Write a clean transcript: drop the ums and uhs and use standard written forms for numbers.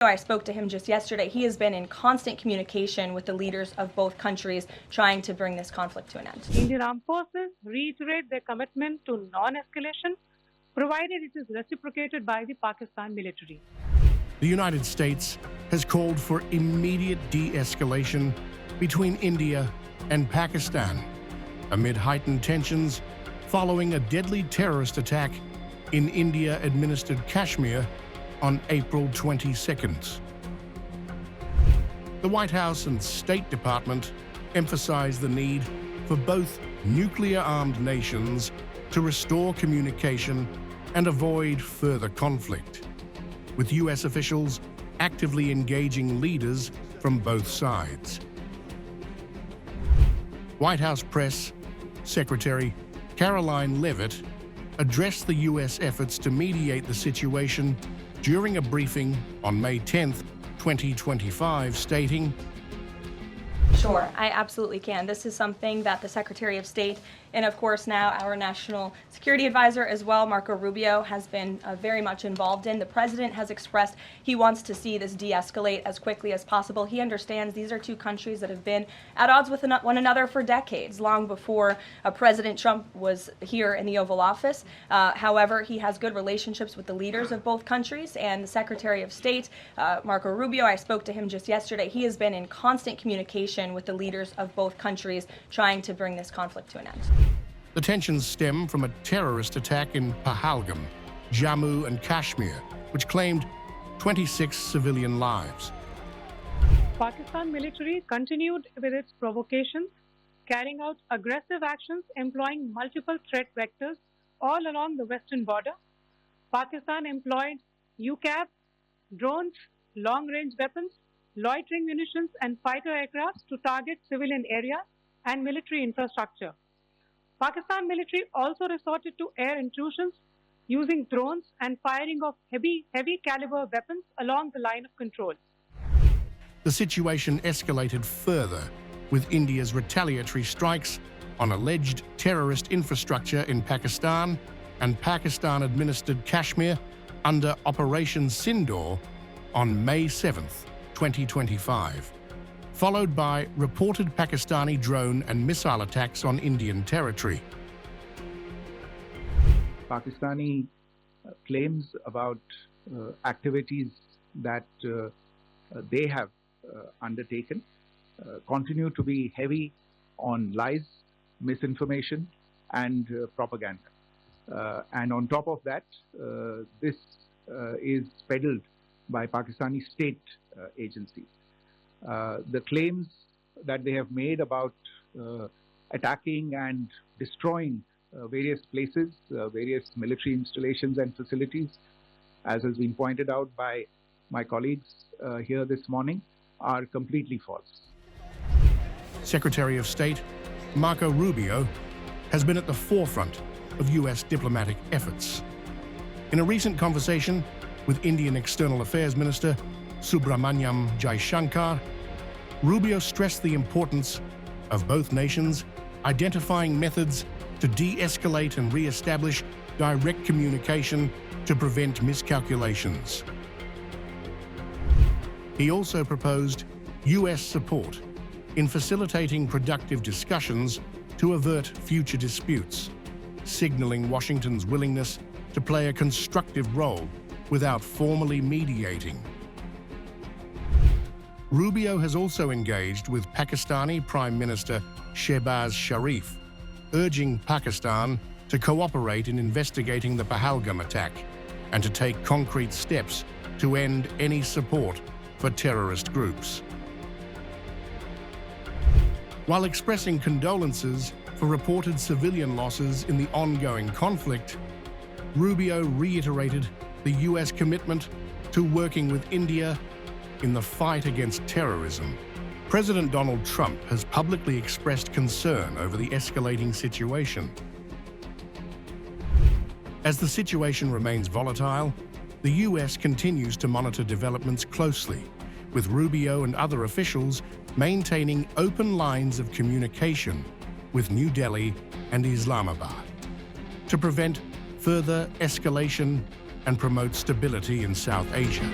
I spoke to him just yesterday. He has been in constant communication with the leaders of both countries trying to bring this conflict to an end. Indian Armed Forces reiterate their commitment to non-escalation, provided it is reciprocated by the Pakistan military. The United States has called for immediate de-escalation between India and Pakistan amid heightened tensions following a deadly terrorist attack in India-administered Kashmir on April 22nd. The White House and State Department emphasized the need for both nuclear-armed nations to restore communication and avoid further conflict, with U.S. officials actively engaging leaders from both sides. White House Press Secretary Caroline Leavitt addressed the U.S. efforts to mediate the situation during a briefing on May 10, 2025, stating, Sure, I absolutely can. This is something that the Secretary of State and, of course, now our National Security Advisor as well, Marco Rubio, has been very much involved in. The President has expressed he wants to see this de-escalate as quickly as possible. He understands these are two countries that have been at odds with one another for decades, long before President Trump was here in the Oval Office. However, he has good relationships with the leaders of both countries, and the Secretary of State, Marco Rubio, I spoke to him just yesterday. He has been in constant communication with the leaders of both countries trying to bring this conflict to an end. The tensions stem from a terrorist attack in Pahalgam, Jammu and Kashmir, which claimed 26 civilian lives. Pakistan military continued with its provocations, carrying out aggressive actions employing multiple threat vectors all along the western border. Pakistan employed UCAV, drones, long-range weapons, loitering munitions, and fighter aircraft to target civilian areas and military infrastructure. Pakistan military also resorted to air intrusions using drones and firing of heavy caliber weapons along the line of control. The situation escalated further with India's retaliatory strikes on alleged terrorist infrastructure in Pakistan and Pakistan-administered Kashmir under Operation Sindoor on May 7th, 2025. Followed by reported Pakistani drone and missile attacks on Indian territory. Pakistani claims about activities that they have undertaken continue to be heavy on lies, misinformation, and propaganda. And on top of that, this is peddled by Pakistani state agencies. The claims that they have made about attacking and destroying various places, various military installations and facilities, as has been pointed out by my colleagues here this morning, are completely false. Secretary of State Marco Rubio has been at the forefront of U.S. diplomatic efforts. In a recent conversation with Indian External Affairs Minister Subramanyam Jaishankar, Rubio stressed the importance of both nations identifying methods to de-escalate and re-establish direct communication to prevent miscalculations. He also proposed U.S. support in facilitating productive discussions to avert future disputes, signaling Washington's willingness to play a constructive role without formally mediating. Rubio has also engaged with Pakistani Prime Minister Shehbaz Sharif, urging Pakistan to cooperate in investigating the Pahalgam attack and to take concrete steps to end any support for terrorist groups. While expressing condolences for reported civilian losses in the ongoing conflict, Rubio reiterated the U.S. commitment to working with India in the fight against terrorism. President Donald Trump has publicly expressed concern over the escalating situation. As the situation remains volatile, the U.S. continues to monitor developments closely, with Rubio and other officials maintaining open lines of communication with New Delhi and Islamabad to prevent further escalation and promote stability in South Asia.